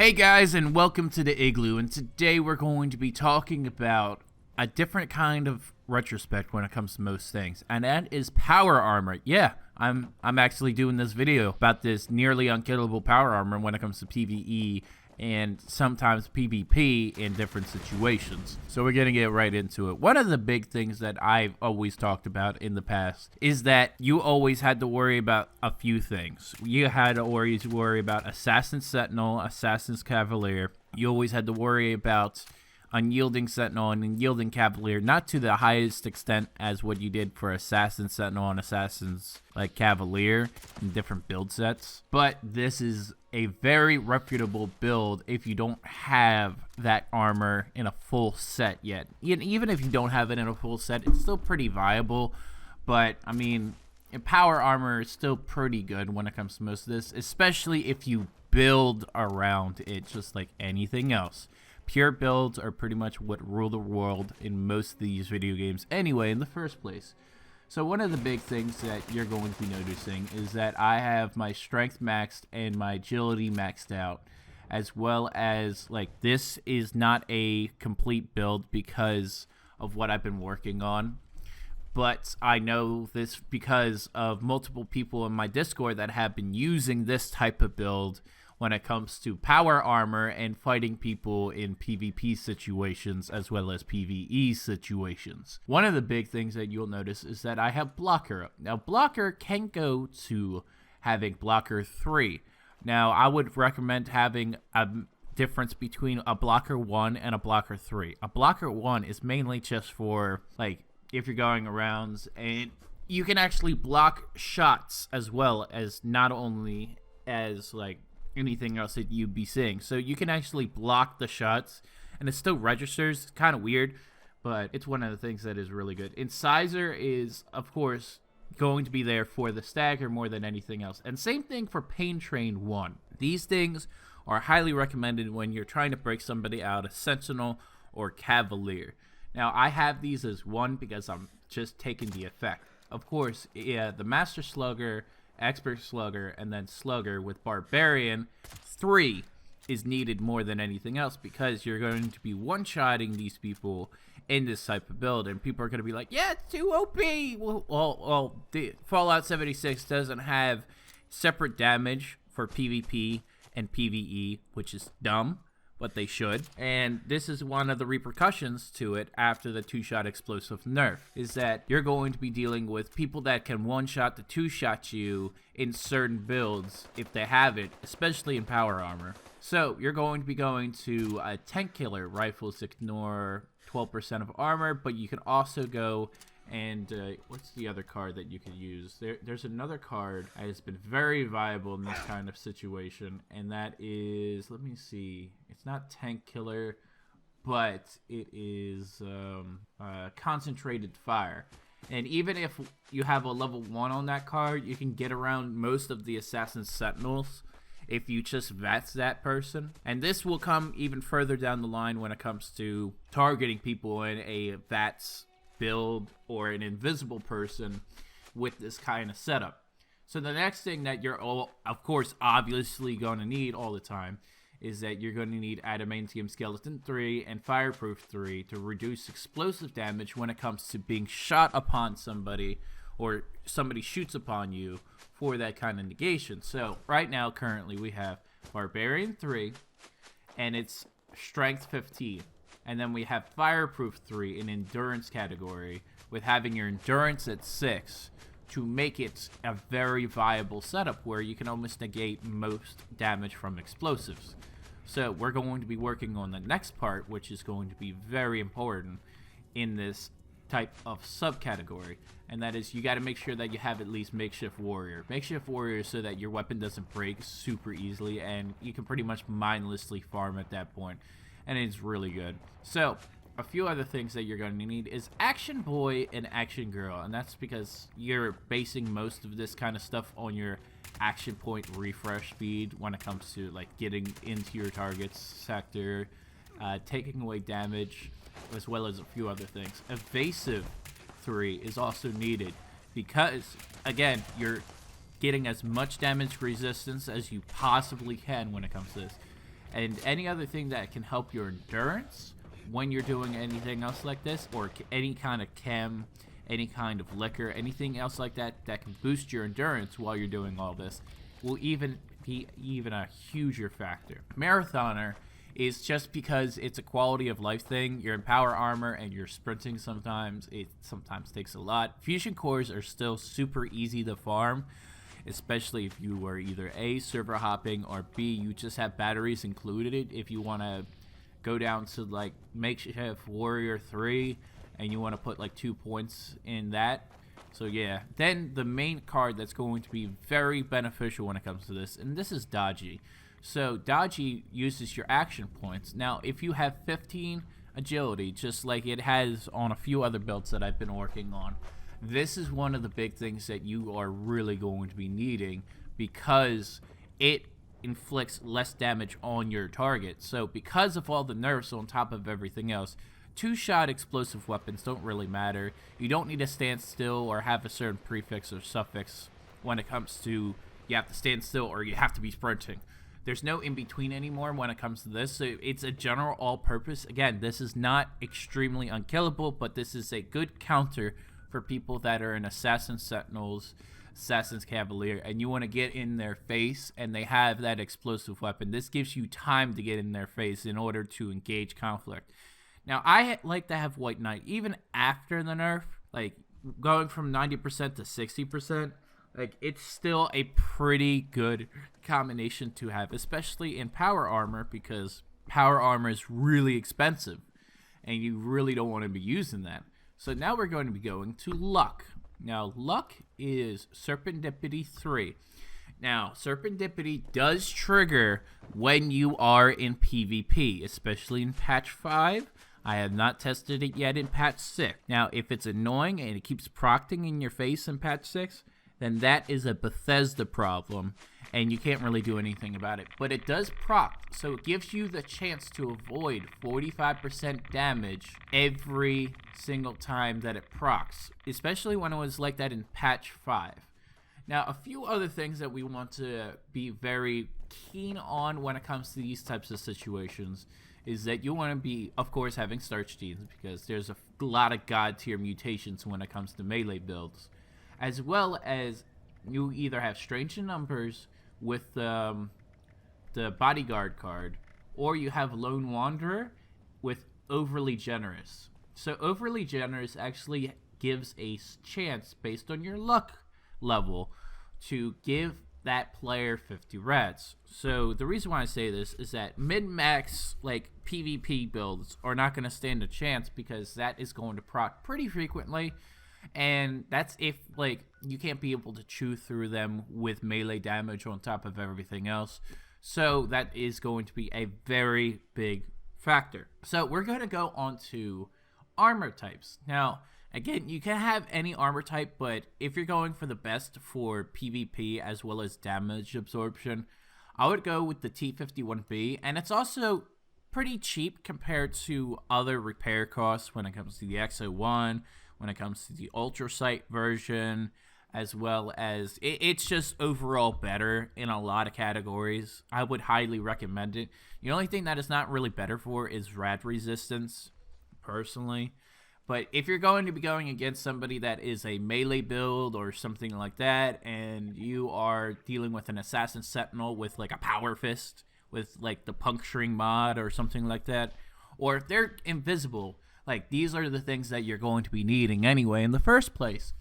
Hey guys, and welcome to the Igloo, and today we're going to be talking about a different kind of retrospect when it comes to most things, and that is power armor. Yeah, I'm actually doing this video about this nearly unkillable power armor when it comes to PvE and sometimes PvP in different situations. So we're gonna get right into it. One of the big things that I've always talked about in the past is that you always had to worry about a few things. You had to always worry about Assassin Sentinel, Assassin's Cavalier. You always had to worry about Unyielding Sentinel and Unyielding Cavalier, not to the highest extent as what you did for Assassin Sentinel and Assassin's Cavalier in different build sets, but this is a very reputable build if you don't have that armor in a full set yet. Even if you don't have it in a full set, it's still pretty viable, but I mean, power armor is still pretty good when it comes to most of this, especially if you build around it just like anything else. Pure builds are pretty much what rule the world in most of these video games anyway in the first place. So one of the big things that you're going to be noticing is that I have my strength maxed and my agility maxed out, as well as this is not a complete build because of what I've been working on. But I know this because of multiple people in my Discord that have been using this type of build when it comes to power armor and fighting people in PvP situations as well as PvE situations. One of the big things that you'll notice is that I have blocker. Now blocker can go to having blocker 3. Now I would recommend having a difference between a blocker 1 and a blocker 3. A blocker 1 is mainly just for if you're going around, and you can actually block shots as well as not only as anything else that you'd be seeing. So you can actually block the shots and it still registers. It's kind of weird, but it's one of the things that is really good. Incisor is, of course, going to be there for the stagger more than anything else. And same thing for Pain Train 1. These things are highly recommended when you're trying to break somebody out of Sentinel or Cavalier. Now, I have these as 1 because I'm just taking the effect. Of course, yeah, the Master Slugger, Expert Slugger, and then Slugger with Barbarian 3 is needed more than anything else because you're going to be one-shotting these people in this type of build, and people are going to be like, yeah, it's too OP. Well, the Fallout 76 doesn't have separate damage for PvP and PvE, which is dumb, but they should. And this is one of the repercussions to it after the 2-shot explosive nerf, is that you're going to be dealing with people that can 1-shot to 2-shot you in certain builds if they have it, especially in power armor. So you're going to be going to a tank killer. Rifles ignore 12% of armor, but you can also go and what's the other card that you can use? There's another card that has been very viable in this kind of situation, and that is, let me see, it's not Tank Killer, but it is Concentrated Fire. And even if you have a level 1 on that card, you can get around most of the Assassin Sentinels if you just VATS that person. And this will come even further down the line when it comes to targeting people in a VATS build or an invisible person with this kind of setup. So the next thing that you're of course obviously going to need all the time is that you're going to need Adamantium Skeleton 3 and Fireproof 3 to reduce explosive damage when it comes to being shot upon somebody or somebody shoots upon you for that kind of negation. So right now currently we have Barbarian 3 and it's Strength 15. And then we have Fireproof 3 in Endurance category, with having your Endurance at 6 to make it a very viable setup where you can almost negate most damage from explosives. So we're going to be working on the next part, which is going to be very important in this type of subcategory, and that is you got to make sure that you have at least Makeshift Warrior. Makeshift Warrior so that your weapon doesn't break super easily and you can pretty much mindlessly farm at that point. And it's really good. So, a few other things that you're going to need is Action Boy and Action Girl. And that's because you're basing most of this kind of stuff on your action point refresh speed when it comes to getting into your target's sector, taking away damage, as well as a few other things. Evasive 3 is also needed because, again, you're getting as much damage resistance as you possibly can when it comes to this. And any other thing that can help your endurance when you're doing anything else like this, or any kind of chem, any kind of liquor, anything else like that that can boost your endurance while you're doing all this, will even be a huger factor. Marathoner is just because it's a quality of life thing. You're in power armor and you're sprinting sometimes. It sometimes takes a lot. Fusion cores are still super easy to farm, especially if you were either A, server hopping, or B, you just have batteries included. If you want to go down to like makeshift warrior 3 and you want to put like 2 points in that. So yeah, then the main card that's going to be very beneficial when it comes to this, and this is Dodgy. So Dodgy uses your action points. Now, if you have 15 agility, just like it has on a few other builds that I've been working on, this is one of the big things that you are really going to be needing, because it inflicts less damage on your target. So because of all the nerfs on top of everything else, two-shot explosive weapons don't really matter. You don't need to stand still or have a certain prefix or suffix when it comes to you have to stand still or you have to be sprinting. There's no in-between anymore when it comes to this, so it's a general all-purpose. Again, this is not extremely unkillable, but this is a good counter for people that are in Assassin Sentinels, Assassin's Cavalier, and you want to get in their face and they have that explosive weapon. This gives you time to get in their face in order to engage conflict. Now, I like to have White Knight, even after the nerf, like going from 90% to 60%, like it's still a pretty good combination to have, especially in power armor, because power armor is really expensive and you really don't want to be using that. So now we're going to be going to Luck. Now, Luck is Serendipity 3. Now, Serendipity does trigger when you are in PvP, especially in patch 5. I have not tested it yet in patch 6. Now, if it's annoying and it keeps procting in your face in patch 6, then that is a Bethesda problem, and you can't really do anything about it. But it does proc, so it gives you the chance to avoid 45% damage every single time that it procs, especially when it was like that in patch 5. Now, a few other things that we want to be very keen on when it comes to these types of situations is that you want to be, of course, having starch genes, because there's a lot of god tier mutations when it comes to melee builds, as well as you either have strange in numbers with the bodyguard card, or you have lone wanderer with overly generous. So overly generous actually gives a chance based on your luck level to give that player 50 rats. So the reason why I say this is that mid-max like PvP builds are not going to stand a chance, because that is going to proc pretty frequently, and that's if like you can't be able to chew through them with melee damage on top of everything else. So that is going to be a very big factor. So we're going to go on to armor types. Now, again, you can have any armor type, but if you're going for the best for PvP as well as damage absorption, I would go with the T51B, and it's also pretty cheap compared to other repair costs when it comes to the XO1, when it comes to the Ultra Sight version, as well as it's just overall better in a lot of categories. I would highly recommend it. The only thing that it's not really better for is rad resistance, personally. But if you're going to be going against somebody that is a melee build or something like that, and you are dealing with an Assassin Sentinel with like a Power Fist, with like the puncturing mod or something like that, or if they're invisible, like these are the things that you're going to be needing anyway in the first place.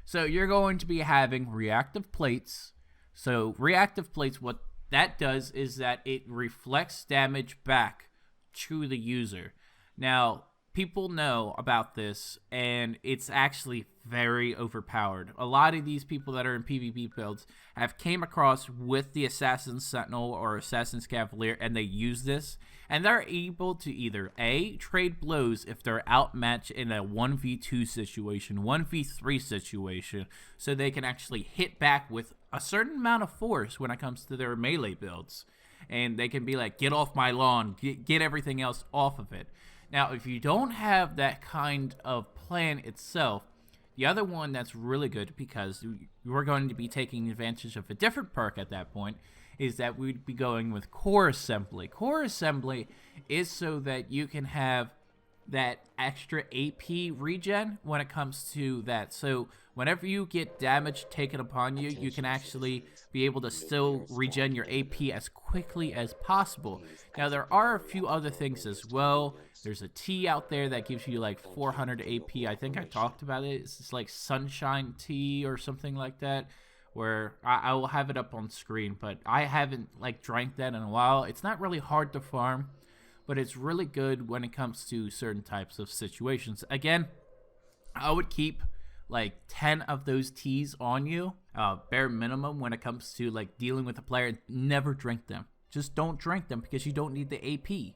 So you're going to be having reactive plates. So reactive plates, what that does is that it reflects damage back to the user. Now, people know about this, and it's actually very overpowered. A lot of these people that are in PvP builds have came across with the Assassin Sentinel or Assassin's Cavalier, and they use this, and they're able to either A, trade blows if they're outmatched in a 1v2 situation, 1v3 situation, so they can actually hit back with a certain amount of force when it comes to their melee builds. And they can be like, get off my lawn, get everything else off of it. Now, if you don't have that kind of plan itself, the other one that's really good, because you're going to be taking advantage of a different perk at that point, is that we'd be going with core assembly. Core assembly is so that you can have that extra AP regen when it comes to that. So whenever you get damage taken upon you, you can actually be able to still regen your AP as quickly as possible. Now there are a few other things as well. There's a T out there that gives you like 400 AP. I think I talked about it. It's just like Sunshine Tea or something like that, where I will have it up on screen, but I haven't like drank that in a while. It's not really hard to farm, but it's really good when it comes to certain types of situations. Again, I would keep like 10 of those teas on you, bare minimum, when it comes to like dealing with a player. Never drink them. Just don't drink them because you don't need the AP.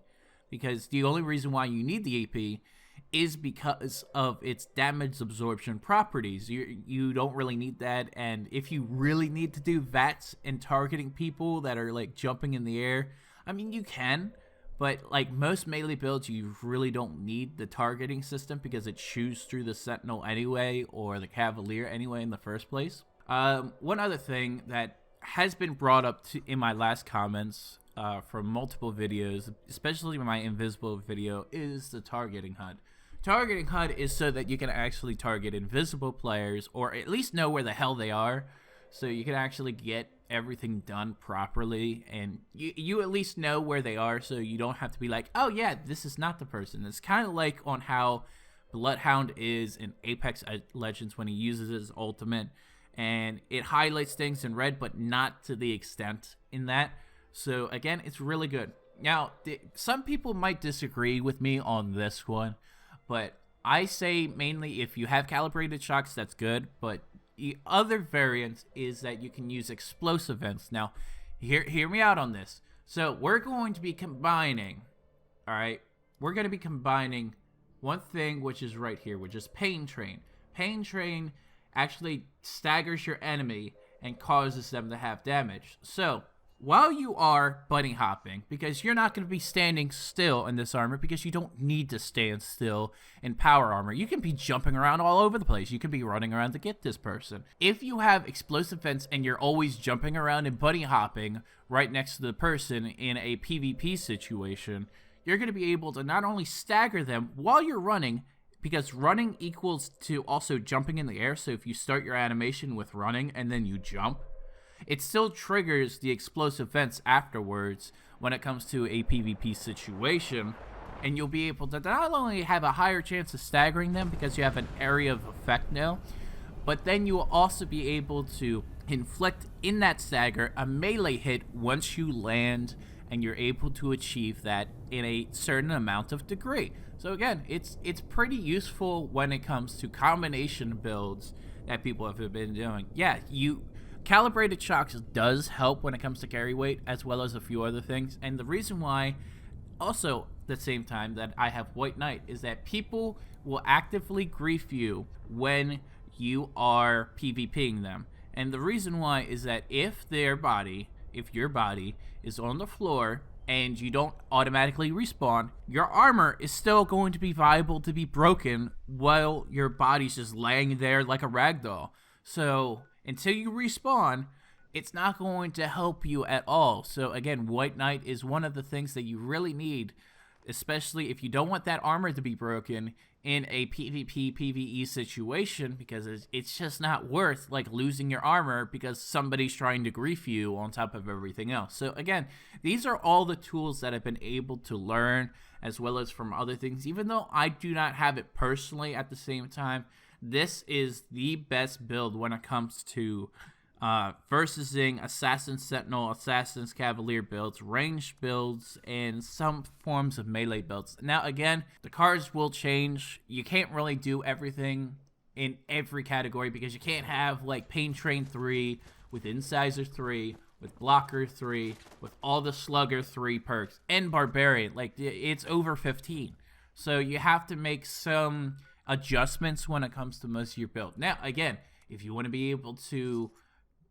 Because the only reason why you need the AP is because of its damage absorption properties. You don't really need that, and if you really need to do VATS and targeting people that are like jumping in the air, I mean, you can. But like most melee builds, you really don't need the targeting system because it chews through the Sentinel anyway, or the Cavalier anyway in the first place. One other thing that has been brought up in my last comments from multiple videos, especially my invisible video, is the targeting HUD. Targeting HUD is so that you can actually target invisible players, or at least know where the hell they are, so you can actually get everything done properly, and you at least know where they are, so you don't have to be like, oh yeah, this is not the person. It's kind of like on how Bloodhound is in Apex Legends when he uses his ultimate, and it highlights things in red, but not to the extent in that. So again, it's really good. Now, some people might disagree with me on this one, but I say mainly if you have calibrated shocks, that's good, but the other variant is that you can use explosive vents. Now, hear me out on this. So we're going to be combining, all right? We're going to be combining one thing, which is right here, which is Pain Train. Pain Train actually staggers your enemy and causes them to have damage. So while you are bunny hopping, because you're not going to be standing still in this armor, because you don't need to stand still in power armor. You can be jumping around all over the place. You can be running around to get this person. If you have explosive vents and you're always jumping around and bunny hopping right next to the person in a PvP situation, you're going to be able to not only stagger them while you're running, because running equals to also jumping in the air. So if you start your animation with running and then you jump, it still triggers the explosive vents afterwards when it comes to a PvP situation, and you'll be able to not only have a higher chance of staggering them because you have an area of effect now, but then you will also be able to inflict in that stagger a melee hit once you land, and you're able to achieve that in a certain amount of degree. So again, it's pretty useful when it comes to combination builds that people have been doing. Yeah, calibrated shocks does help when it comes to carry weight, as well as a few other things. And the reason why, also at the same time, that I have White Knight is that people will actively grief you when you are PvPing them. And the reason why is that if your body is on the floor and you don't automatically respawn, your armor is still going to be viable to be broken while your body's just laying there like a ragdoll. So until you respawn, it's not going to help you at all. So again, White Knight is one of the things that you really need, especially if you don't want that armor to be broken in a PvP, PvE situation, because it's just not worth like losing your armor because somebody's trying to grief you on top of everything else. So again, these are all the tools that I've been able to learn, as well as from other things. Even though I do not have it personally at the same time, this is the best build when it comes to versusing Assassin's Sentinel, Assassin's Cavalier builds, ranged builds, and some forms of melee builds. Now again, the cards will change. You can't really do everything in every category, because you can't have like Pain Train 3 with Incisor 3, with Blocker 3, with all the Slugger 3 perks, and Barbarian. Like, it's over 15. So you have to make some adjustments when it comes to most of your build. Now again, if you want to be able to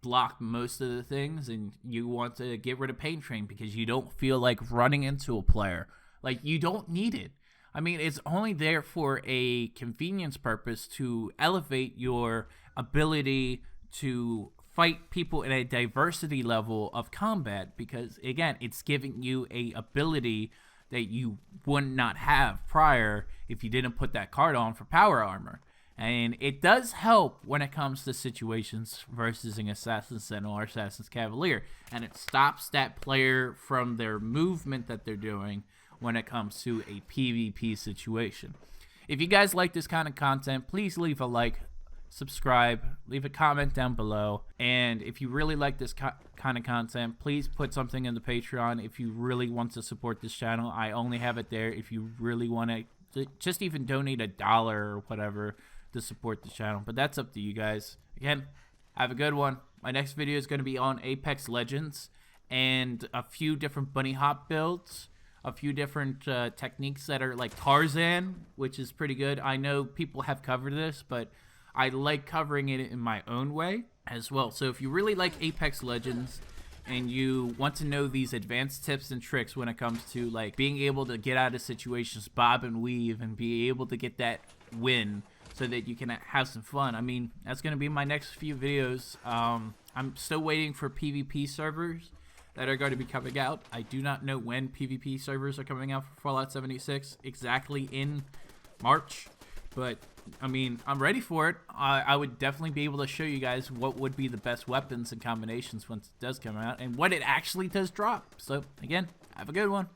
block most of the things and you want to get rid of Pain Train because you don't feel like running into a player, like, you don't need it. I mean, it's only there for a convenience purpose to elevate your ability to fight people in a diversity level of combat, because again, it's giving you a ability that you would not have prior if you didn't put that card on for power armor. And it does help when it comes to situations versus an Assassin's Sentinel or Assassin's Cavalier. And it stops that player from their movement that they're doing when it comes to a PvP situation. If you guys like this kind of content, please leave a like, subscribe, leave a comment down below. And if you really like this kind of content, please put something in the Patreon if you really want to support this channel. I only have it there if you really want to just even donate $1 or whatever to support the channel, but that's up to you guys. Again, have a good one. My next video is going to be on Apex Legends and a few different bunny hop builds, a few different techniques that are like Tarzan, which is pretty good. I know people have covered this, but I like covering it in my own way as well. So if you really like Apex Legends and you want to know these advanced tips and tricks when it comes to like being able to get out of situations, bob and weave, and be able to get that win so that you can have some fun, I mean, that's going to be my next few videos. I'm still waiting for PvP servers that are going to be coming out. I do not know when PvP servers are coming out for Fallout 76 exactly in March, but I mean, I'm ready for it. I would definitely be able to show you guys what would be the best weapons and combinations once it does come out and what it actually does drop. So again, have a good one.